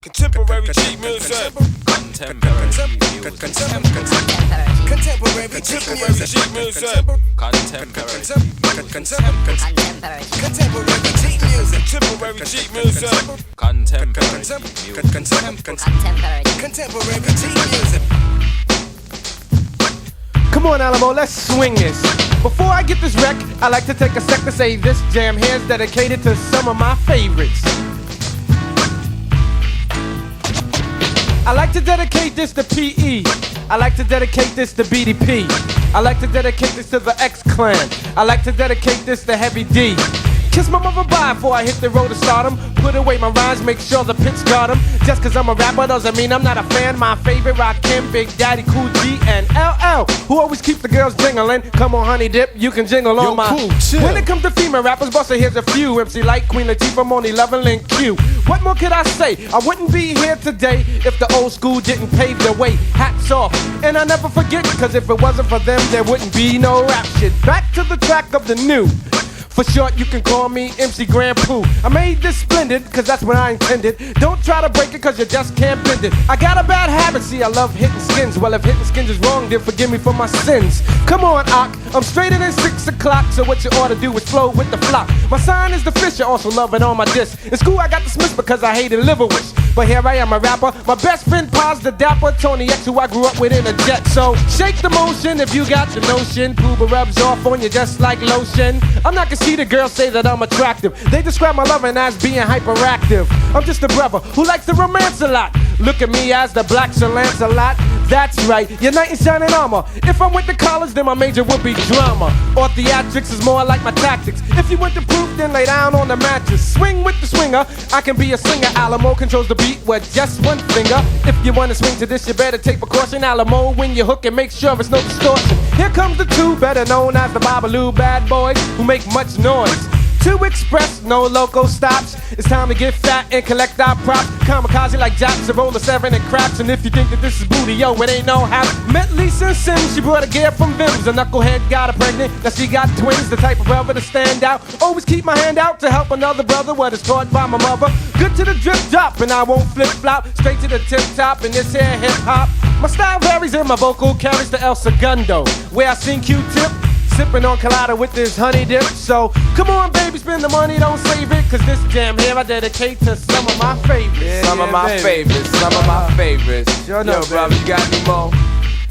Contemporary cheap music. Contemporary cheap music. Contemporary cheap music. Contemporary cheap music. Contemporary cheap music. Contemporary cheap music. Come on, Alamo, let's swing this. Before I get this wreck, I like to take a sec to say this jam here's dedicated to some of my favorites. I like to dedicate this to PE. I like to dedicate this to BDP. I like to dedicate this to the X-Clan. I like to dedicate this to Heavy D. Kiss my mother bye before I hit the road to stardom. Put away my rhymes, make sure the pits got them. Just cause I'm a rapper doesn't mean I'm not a fan. My favorite Rakim, Big Daddy, Cool G, and LL, who always keep the girls jingling. Come on, honey dip, you can jingle on my cool, chill. When it comes to female rappers, Buster, here's a few. MC Light, Queen Latifah, Moni, Lovin', and Q. What more could I say? I wouldn't be here today if the old school didn't pave the way. Hats off, and I never forget, cause if it wasn't for them, there wouldn't be no rap shit. Back to the track of the new. For short, you can call me MC Grand Poo. I made this splendid, cause that's what I intended. Don't try to break it, cause you just can't bend it. I got a bad habit, see, I love hitting skins. Well, if hitting skins is wrong, then forgive me for my sins. Come on, Ock, I'm straighter than 6 o'clock, so what you ought to do is flow with the flock. My sign is the fish, I also love it on my disc. In school, I got dismissed because I hated liver-wish. But here I am, a rapper. My best friend, Paz the Dapper, Tony X, who I grew up with in a jet. So, shake the motion if you got the notion. Pooba rubs off on you just like lotion. I'm not conceited, girls say that I'm attractive. They describe my loving as being hyperactive. I'm just a brother who likes to romance a lot. Look at me as the black Sir Lancelot. That's right, your knight in shining armor. If I went to college, then my major would be drama. Or theatrics is more like my tactics. If you want the proof, then lay down on the mattress. Swing with the swinger, I can be a singer. Alamo controls the beat with just one finger. If you want to swing to this, you better take precaution. Alamo, when you hook and make sure it's no distortion. Here comes the two, better known as the Babalu bad boys, who make much noise. To express, no local stops. It's time to get fat and collect our props. Kamikaze like jocks, a roll of 7 and craps. And if you think that this is booty, yo, it ain't no half. Met Lisa and Sims, she brought a gear from Vim's. A knucklehead got her pregnant, now she got twins. The type of brother to stand out. Always keep my hand out to help another brother. What is taught by my mother. Good to the drip drop, and I won't flip flop. Straight to the tip top, and this here hip hop. My style varies and my vocal carries the El Segundo. Where I sing Q-tip, sipping on Colada with this honey dip. So, come on, baby, spend the money, don't save it. Cause this jam here I dedicate to some of my favorites. Yeah, some of my favorites, some of my favorites. Sure know, yo, brother, you got any more?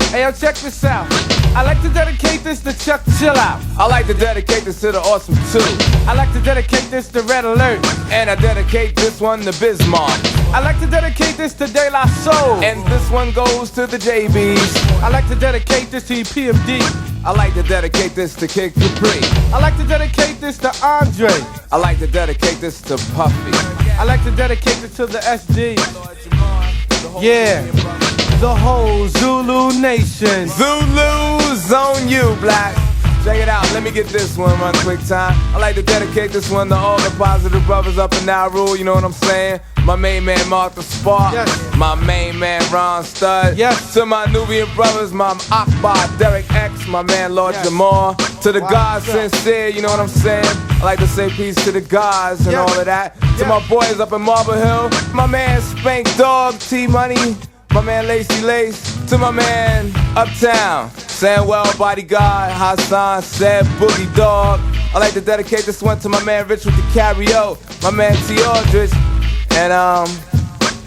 Hey, yo, check this out. I like to dedicate this to Chuck Chill Out. I like to dedicate this to the Awesome 2. I like to dedicate this to Red Alert. And I dedicate this one to Bismarck. I like to dedicate this to De La Soul. And this one goes to the JBs. I like to dedicate this to PMD. I like to dedicate this to Kid Capri. I like to dedicate this to Andre. I like to dedicate this to Puffy. I like to dedicate this to the SD. Yeah, the whole Zulu Nation. Zulu's on you, black. Check it out, let me get this one run quick time. I like to dedicate this one to all the positive brothers up in Nauru, you know what I'm saying? My main man Mark the Spark, yes. My main man Ron Stud, yes. To my Nubian brothers, my Akbar, Derek X, my man Lord yes. Jamar, to the Wow, gods sincere, you know what I'm saying? I like to say peace to the gods and yes. all of that. To yes. my boys up in Marble Hill, my man Spank Dog, T-Money, my man Lacey Lace, to my man Uptown, Sandwell Bodyguard, Hassan said Boogie Dog. I like to dedicate this one to my man Rich with the Carrio, my man T. Aldridge. And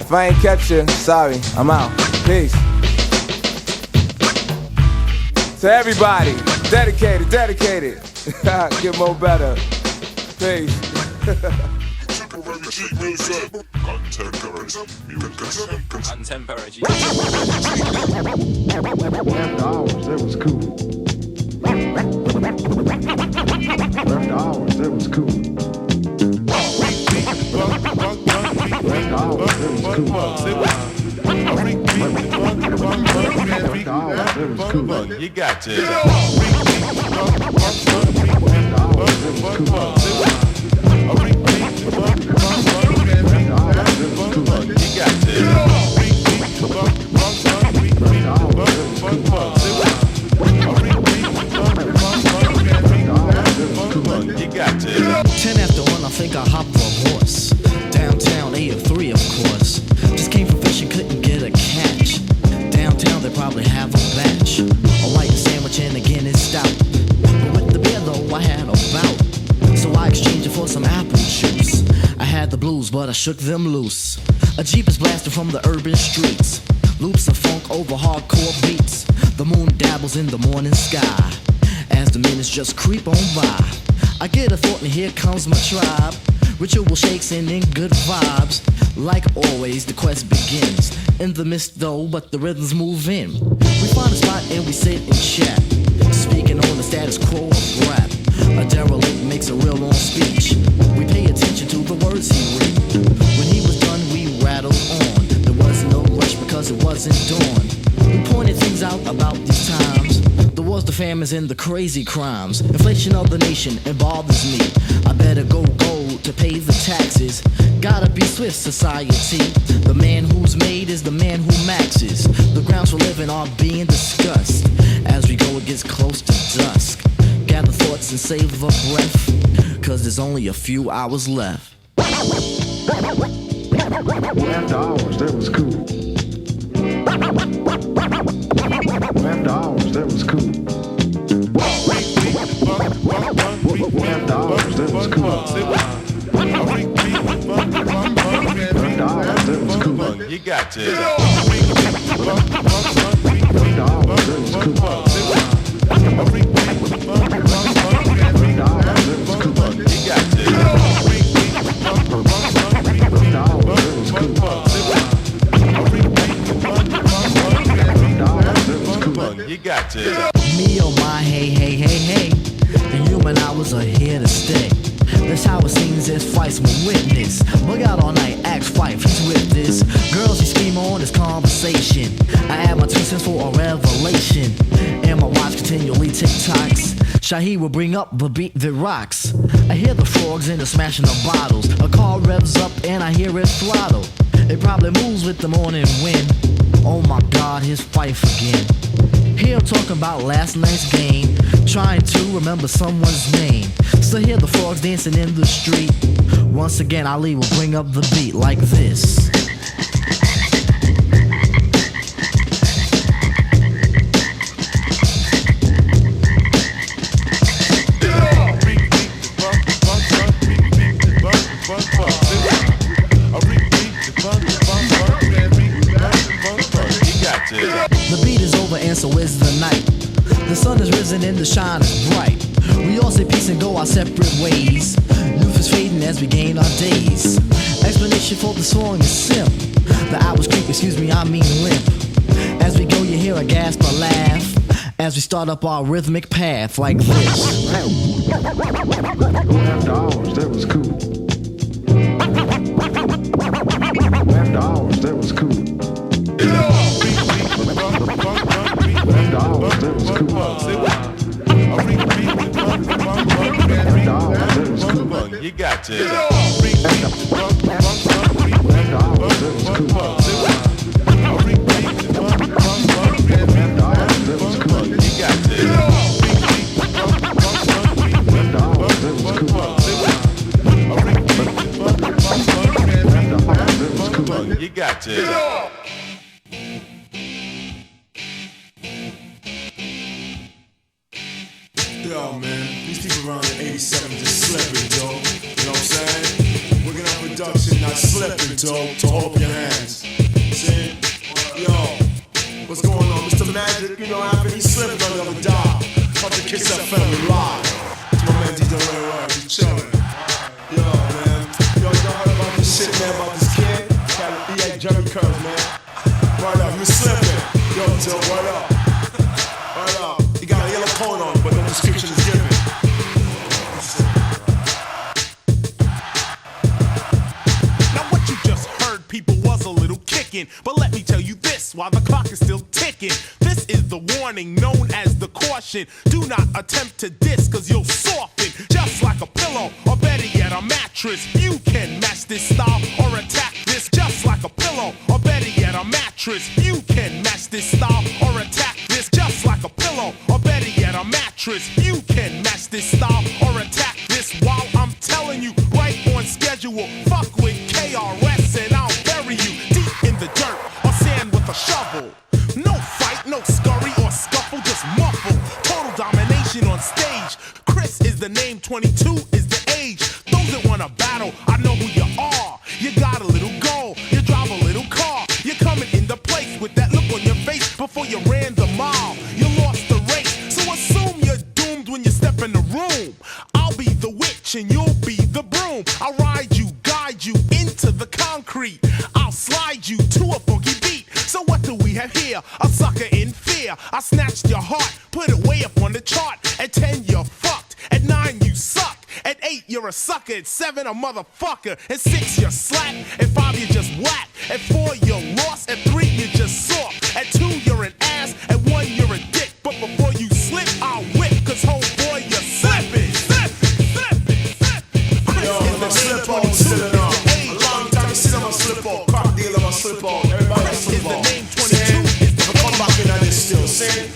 if I ain't catch you, sorry, I'm out. Peace. To everybody, dedicated. Get more better. Peace. Contemporary cheap music. Contemporary cheap After hours, it was cool. After hours, it was cool. You got to. You got to. 10 after 1, I think I hop on a horse. Downtown, A of 3, of course. Just but I shook them loose. A Jeep is blasting from the urban streets. Loops of funk over hardcore beats. The moon dabbles in the morning sky as the minutes just creep on by. I get a thought and here comes my tribe. Ritual shakes and in good vibes. Like always, the quest begins in the mist though, but the rhythms move in. We find a spot and we sit and chat, speaking on the status quo of rap. A derelict makes a real long speech. We pay attention to the words he read. When he was done, we rattled on. There was no rush because it wasn't dawn. We pointed things out about these times. The wars, the famines, and the crazy crimes. Inflation of the nation, it bothers me. I better go to pay the taxes. Gotta be swift, society. The man who's made is the man who maxes. The grounds for living are being discussed. As we go, it gets close to dusk. Gather thoughts and save a breath, cause there's only a few hours left. After hours, that was cool. After hours, that was cool. After hours, that was cool. After hours, that was cool. You got to. After hours, that was cool. You got to. Me oh my, hey, hey, hey, hey. The human hours are here to stay. That's how it seems as Fife's my witness. Bug out all night, ask Fife, he's with this. Girls, he scheme on this conversation. I add my 2 cents for a revelation. And my watch continually tick-tocks. Shahi will bring up the beat that rocks. I hear the frogs and the smashing of bottles. A car revs up and I hear it throttle. It probably moves with the morning wind. Oh my God, here's Fife again. Here talking about last night's game, trying to remember someone's name. Still hear the frogs dancing in the street. Once again, Ali will bring up the beat like this. The beat is over and so is the night. The sun is risen and the shine is bright. We all say peace and go our separate ways. Youth is fading as we gain our days. Explanation for the song is simple. The hours creep, excuse me, I mean limp. As we go you hear a gasp or laugh as we start up our rhythmic path like this. After hours, that was cool. After hours, that was cool. After hours, that was cool. After hours, that was cool. You got to. After hours, that was cool. After hours, that was cool. You got to. After hours, that was cool. After hours, that was cool. You got to. Yo, man, these people around in 87 just slipping, dope. You know what I'm saying? Working on production, not slipping, dope. So hold up your hands. See? Yo, what's going on? Mr. Magic, you know, after he slipped on the other dial. Fuck the Kiss FM live. To my man DJ Ray, he's chillin'. Yo, man. Yo, you heard about this shit, man, about this kid? He had Jerry Curls, man. Right up, Miss Slippin'. Yo, Till, what up? Right up. He got a yellow coat on, but no description is given. Now what you just heard, people, was a little kicking. But let me tell you this, while the clock is still ticking. This is the warning known as the caution. Do not attempt to diss, cause you'll soften. Just like a pillow, or better yet, a mattress. You can match this style, or attack this. Just like a pillow, or better yet, a mattress. You can match this style, or attack this. Just like a pillow, or better yet, a mattress. You can match this style, or attack this. While I'm telling you, right on schedule. Fuck with KRS and I'll bury you deep in the dirt, or sand with a shovel. No fight, no scurry or scuffle, just muffle. Total domination on stage. Chris is the name, 22 is the age. Those that wanna battle, I know who you are. You slide you to a funky beat. So what do we have here? A sucker in fear. I snatched your heart, put it way up on the chart. At 10 you're fucked, at 9 you suck. At 8 you're a sucker, at 7 a motherfucker. At 6 you're slap, at 5 you just whack. At 4 you're lost, at 3 you just soft. At 2 you're an ass, at 1 you're a dick. But before you slip, I'll whip, cause homeboy you're slipping. Yo, my slip on sitting on. A long time sit on my slip on. Crack deal on my slip on. Everybody slip on. I'ma come back in on this still. Say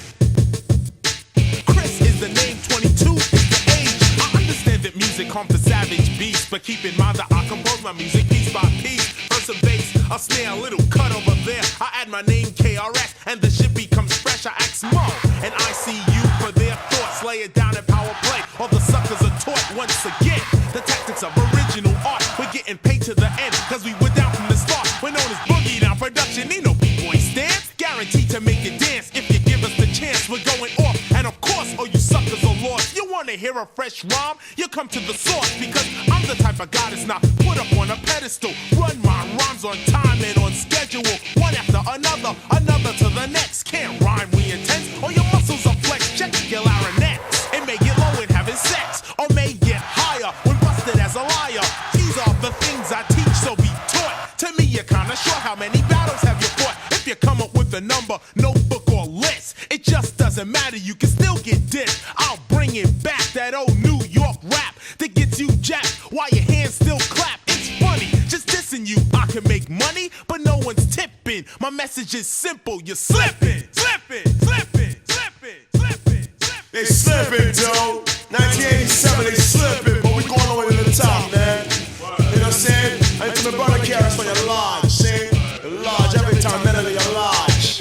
Chris is the name, 22 is the age. I understand that music comes to savage beats, but keep in mind that I compose my music piece by piece. First a bass, a snare, a little cut over there. I add my name KRS, and the shit becomes fresh. I ask Mo, and I see you for their thoughts. Lay it down in power play, all the suckers are taught once again. The tactics of original art, we're getting paid to the end, cause we were down from the start. We're known as Boogie Down Production, ain't no B-boy stance. Guaranteed to make you dance if you give us the chance. We're going off, and of course, all you suckers are lost. You wanna hear a fresh rhyme? You come to the source, because I'm the type of guy that's not put up on a pedestal. Run my rhymes on time and on schedule, one after another, another to the next. Can't rhyme, we intense, or your muscles are flexed. Check your larynx. It may get low in having sex, or may get higher when busted as a liar. These are the things I teach, so be taught. To me, you're kinda short. How many battles have you fought? If you come up with a number, notebook or list, it just doesn't matter. You can still get dissed. I'll bring it back, that old New York rap that gets you jacked while your hands still clap. It's funny, just dissing you. I can make money, but no one's tipping. My message is simple. You're slipping, slipping, slipping, slipping, slipping, slipping. they slipping, Joe. 1987, they slipping, but we going all the way to the top, man. You know what I'm saying? And to my brother Carrots for your lodge, see? The lodge, every time, men of your lodge.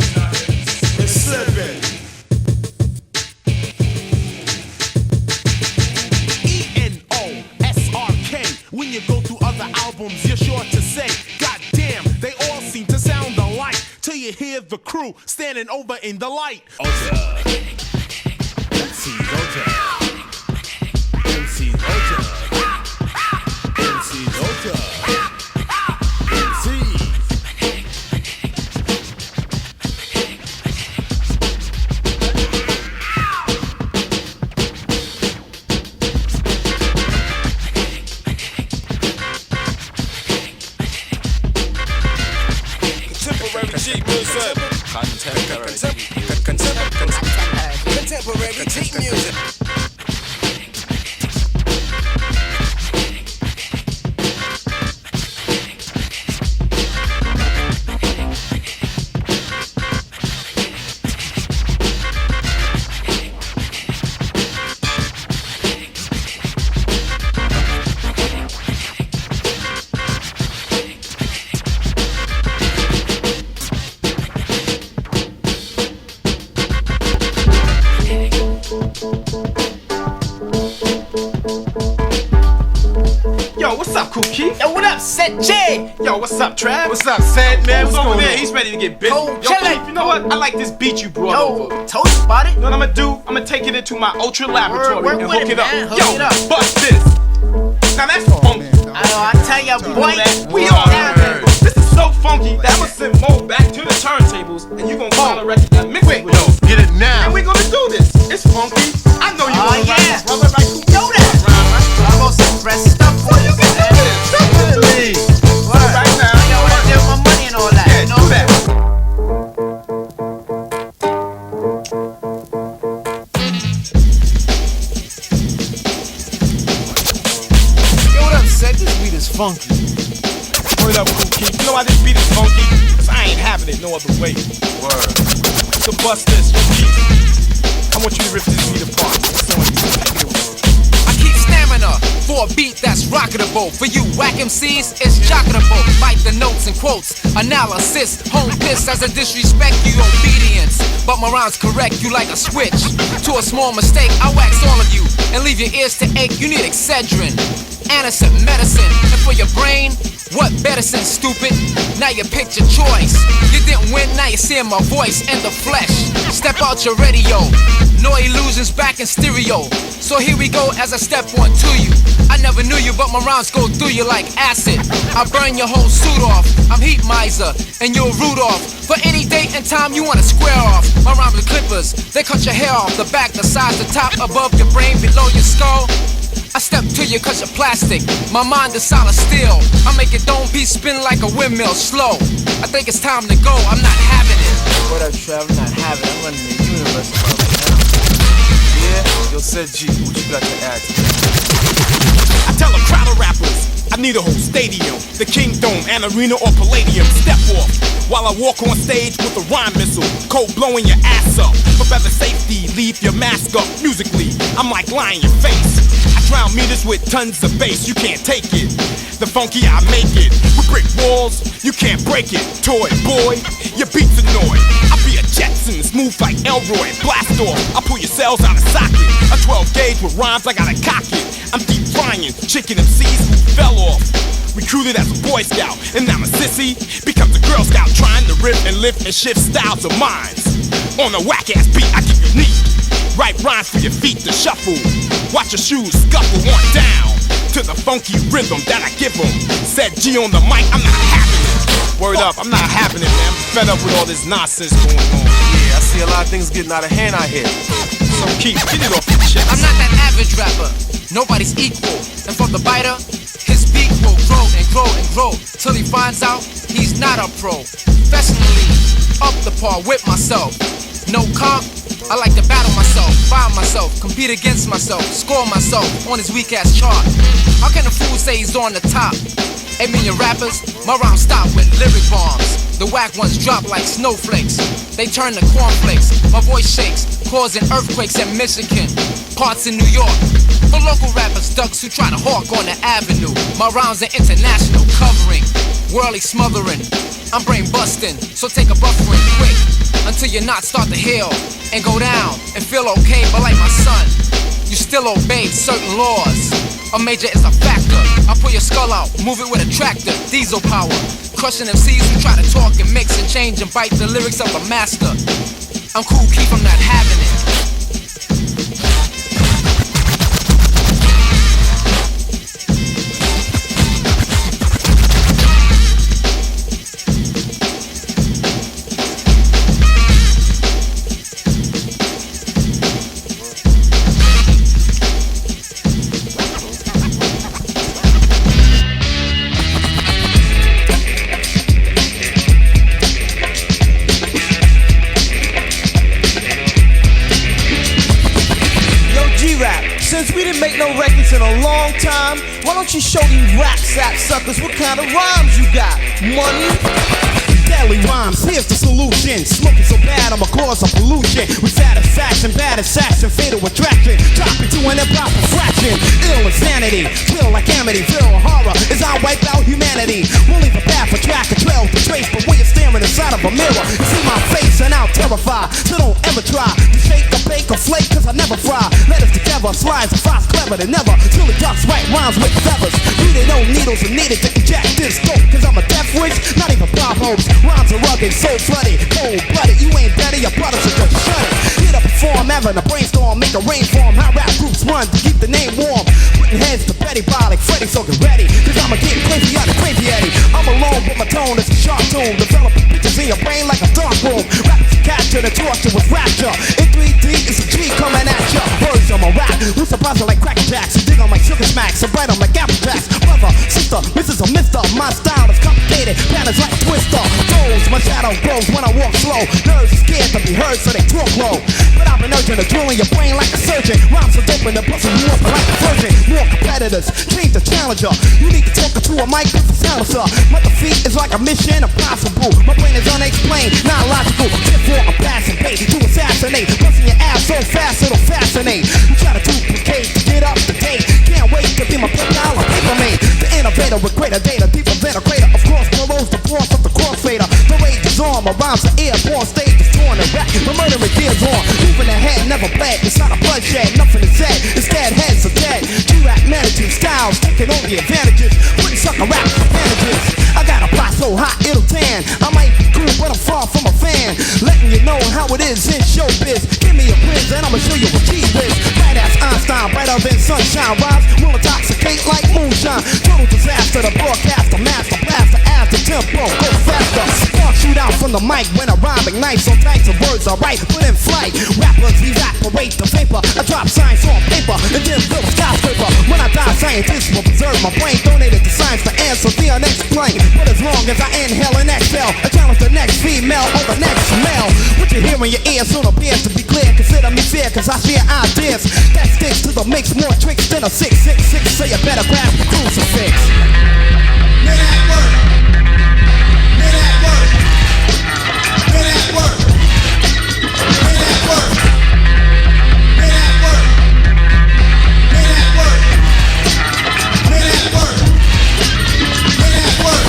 They slipping. ENOSRK. When you go through other albums, you're sure to say, God damn, they all seem to sound alike. Till you hear the crew standing over in the light. Contemporary cheap music. Yo, what up, Set J? Yo, what's up, Trav? What's up, Set, man? What's What's over going there? on? He's ready to get busy. Cold Yo, chillin'. Keith, you know what? I like this beat you brought over. Yo, told you about it. You know what I'm gonna do? I'm gonna take it into my ultra laboratory Work and with hook it, it up. man. Hook Yo, it up. bust this. Now that's funky. I tell ya, boy. We are. This is so funky that I'ma send Mo back to the turntables and you gonna find a record that mixes with it. Get it now. And we gonna do this. It's funky. I know you gonna ride this, brother. Like who know that? I'm gonna suppress stuff for you, man. Definitely. Right now. I know what I do with my money and all that. Yeah, You know do that. Yo, what up, Set? This beat is funky. Word up, Cool Keith. You know why this beat is funky? Cause I ain't having it no other way. Word. So bust this, Keith. I want you to rip this beat apart. It's on you. Take it away. I keep stamina for a beat that's rocketable. For you whack MCs, it's jocketable. Bite the notes and quotes, analysis, home piss as a disrespect you obedience. But my rhyme's correct you like a switch. To a small mistake, I wax all of you and leave your ears to ache. You need Excedrin, Anacin medicine, and for your brain, what medicine, stupid? Now you picked your choice. You didn't win, now you're seeing my voice and the flesh. Step out your radio, No illusions back in stereo. So here we go as I step on to you. I never knew you, but my rounds go through you like acid. I burn your whole suit off. I'm heat miser, and you're Rudolph. For any date and time you wanna square off. My rhymes are clippers, they cut your hair off. The back, the sides, the top, above your brain, below your skull. I step to you cause you're plastic. My mind is solid steel. I make your dome piece spin like a windmill, slow. I think it's time to go, I'm not having it. What up, Trev? I'm not having it. I'm running the universe right now. Yeah? Yo, said G, what you got to add to that? I tell a crowd of rappers, I need a whole stadium, the Kingdom, an arena or Palladium. Step off while I walk on stage with a rhyme missile, cold blowing your ass up. For better safety, leave your mask up. Musically, I'm like lying your face. I drown meters with tons of bass, you can't take it. The funky I make it, with brick walls, you can't break it. Toy boy, your beats annoy. I be a Jetson, smooth like Elroy. Blast off, I pull your cells out of socket. A 12 gauge with rhymes, I gotta cock it. I'm deep frying, chicken MCs who fell off. Recruited as a Boy Scout, and now a sissy becomes a Girl Scout, trying to rip and lift and shift styles of minds. On a whack-ass beat, I get unique. Write rhymes for your feet to shuffle. Watch your shoes scuffle on down to the funky rhythm that I give them. Said G on the mic, I'm not having it. Word up, I'm not having it, man. I'm fed up with all this nonsense going on. Yeah, I see a lot of things getting out of hand out here. So keep, get it off your chest. I'm not that average rapper, nobody's equal. And from the biter, his beat will grow and grow and grow till he finds out he's not a pro. Professionally, up the par with myself. No comp, I like to battle myself, find myself, compete against myself, score myself on his weak ass chart. How can a fool say he's on the top? 8 million rappers, my rhymes stop with lyric bombs. The whack ones drop like snowflakes, they turn to cornflakes. My voice shakes, causing earthquakes in Michigan, parts in New York. For local rappers, ducks who try to hawk on the avenue. My rhymes are international, covering, worldly smothering. I'm brain busting, so take a buffering quick until your knots start to heal and go down and feel okay. But like my son, you still obey certain laws. A major is a factor. I pull your skull out, move it with a tractor, diesel power. Crushing MCs who try to talk and mix and change and bite the lyrics of a master. I'm cool, keep them not having it. Since we didn't make no records in a long time, why don't you show these rap sap suckers what kind of rhymes you got? Money? Deadly rhymes, here's the solution. Smoking so bad, I'ma cause a pollution. With satisfaction, bad assassin, fatal attraction. Drop into an improper fraction. Ill insanity, kill like Amityville. Horror as I wipe out humanity. We'll leave a path, a track, a trail to trace. But when you're staring inside of a mirror, you see my face and I'll terrify. So don't ever try to shake or bake or flake, cause I never fry. Let us together, slides and flies clever than never. Till the ducks write rhymes with feathers. Needed no needles are needed to inject this dope. Cause I'm a death wish, not even Bob Hopes. Rhymes are rugged, so bloody, cold blooded. You ain't better, your brothers are just shut it. Here to perform, having a brainstorm, make a rainform. How rap groups run to keep the name warm. Putting heads to Betty Ball like Freddy, so get ready. Cause I'ma get crazy out of crazy Eddie. I'm alone, but my tone is a sharp tune. Developing pictures in your brain like a dark room. Rappers capture the torture with rapture. In 3D, it's a G coming at ya. Words on my rap, who's surprising like Cracker Jacks. You dig on like Sugar Smacks, so bright on like Apple Jacks. Brother, sister, Mrs. or Mister, my style is complicated. Patterns like Twister. Flows, my shadow grows when I walk slow. Nerves are scared to be heard, so they talk low. But I've been urging to drill in your brain like a surgeon. Rhymes are dope and they're busting you up like a virgin. More competitors, change the challenger. You need to talk to a mic with a silencer. My defeat is like a mission impossible. My brain is unexplained, not logical. Tip for a passing page to assassinate. Busting your ass so fast it'll fascinate. You try to duplicate to get up to date. Can't wait to be my PayPal or paper made. The innovator with greater data, deeper than a crater. Of course, follows the force of the crossfader. The rage is on, my rhymes are airborne. Stage is torn and rack. My murdering gears on. Moving ahead, never bled. It's not a bloodshed, nothing is said. Instead, heads are dead. G-rap managing styles, taking all the advantages. Putting sucker rap advantages. I got a plot so hot it'll tan. I might be cool, but I'm far from a fan. Letting you know how it is in showbiz. Give me a quiz and I'ma show you what G is. Right as Einstein, brighter than sunshine. Rise will intoxicate like moonshine. Total disaster, the broadcaster, master blaster. As the tempo goes faster. Spark shoot out from the mic when I rhyme ignites. All types of words are right, put in flight. Rappers evaporate the vapor. I drop science on paper and then build a skyscraper. When I die, scientists will preserve my brain. Donated to science to answer the unexplained. But as long as I inhale and exhale, I challenge the next female or the next male. What you hear in your ear soon appears to be clear. Consider me fair, cause I share ideas that sticks to the mix. More tricks than a 666. So you better grab the crucifix. Men at work. Men at work. Men at work. Men at work. Men at work. Men at work. Men at work. Men at work.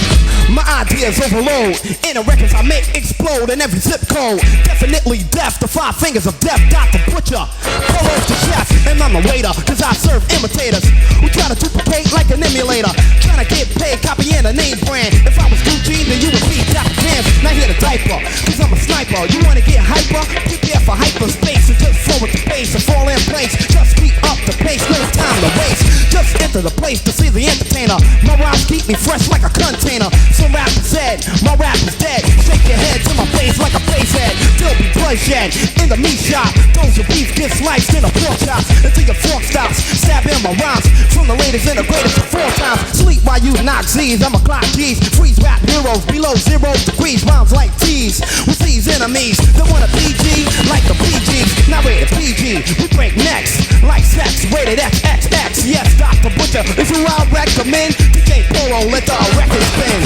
My ideas overload. In the records I make explode in every zip code. Definitely deaf, the 5 fingers of death. Dr. Butcher, follows the chef, and I'm the waiter. Cause I serve imitators who try to duplicate like an emulator. Trying to get paid, copying a name brand. If I was Gucci, then you would be Dr. Pants. Now hear the diaper, cause I'm a sniper. You wanna get hyper? Prepare for hyperspace and just forward the pace and fall in place. Just keep up the pace, no time to waste. Just enter the place to see the entertainer. My rhymes keep me fresh like a container. Some rappers said, my rap is dead. Shake your head to my face like a face head. There'll be bloodshed in the meat shop. Those who beef get sliced in the pork chops until your fork stops. Stab in my rhymes from the latest and the greatest of 4 times. Sleep while you knock Z's, I'm a clock G's. Freeze rap heroes below 0 degrees. Rhymes like T's with these enemies that want a PG like the PGs. Not rated PG, we break necks like sex. Rated XXX. Yes, Dr. Butcher is who I recommend. DJ Polo, let the record spin.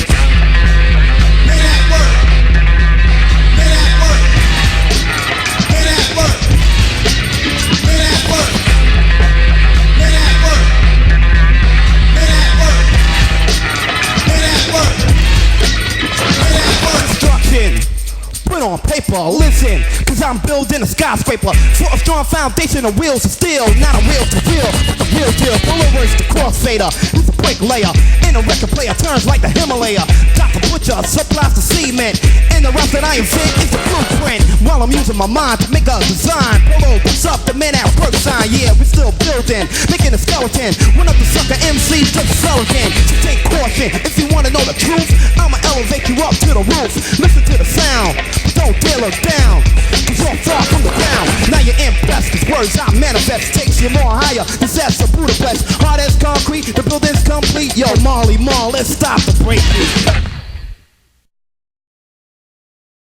Men at work. Men at work. Men at work. Men at work. Men at work. Men at work. Men at work. Men at work. Destruction. Put on paper, listen, cause I'm building a skyscraper for a strong foundation of wheels of steel, not a wheel to wheel, but the real deal. Polaroids the crossfader, it's a break layer, and a record player turns like the Himalaya. Dr. Butcher supplies the cement, and the rest that I invent is the blueprint. While I'm using my mind to make a design, Polo puts up the men at work sign. Yeah, we still building, making a skeleton. One of the sucker MCs just sell again. So take caution, if you wanna know the truth, I'ma elevate you up to the roof. Listen to the sound. Don't deal her down, cause you're far from the ground. Now you're impressed, cause words I manifest takes you more higher. This ass of Budapest, hard as concrete, the building's complete. Yo, Marley Marl, let's stop the breakbeat.